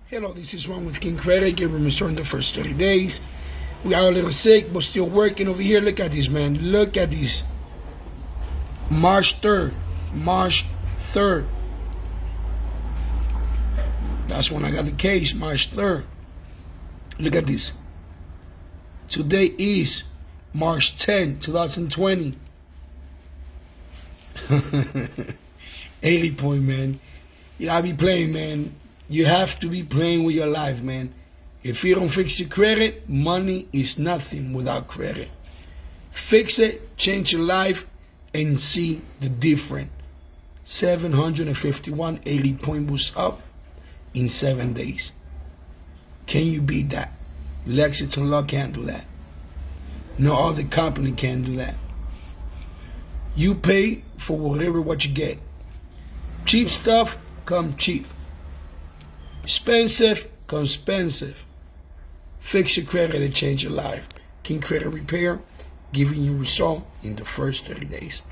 Hello, this is Ron with King Credit. Give them return the first 30 days. We are a little sick, but still working over here. Look at this, man. Look at this. March 3rd. March 3rd. That's when I got the case, March 3rd. Look at this. Today is March 10, 2020. 80 point, man. You gotta be playing, man. You have to be playing with your life, man. If you don't fix your credit, money is nothing without credit. Fix it, change your life, and see the difference. 751 80 point boost up in 7 days. Can you beat that? Lexington Law can't do that. No other company can do that. You pay for what you get. Cheap stuff come cheap. Expensive comes expensive. Fix your credit and change your life. King Credit Repair, giving you result in the first 30 days.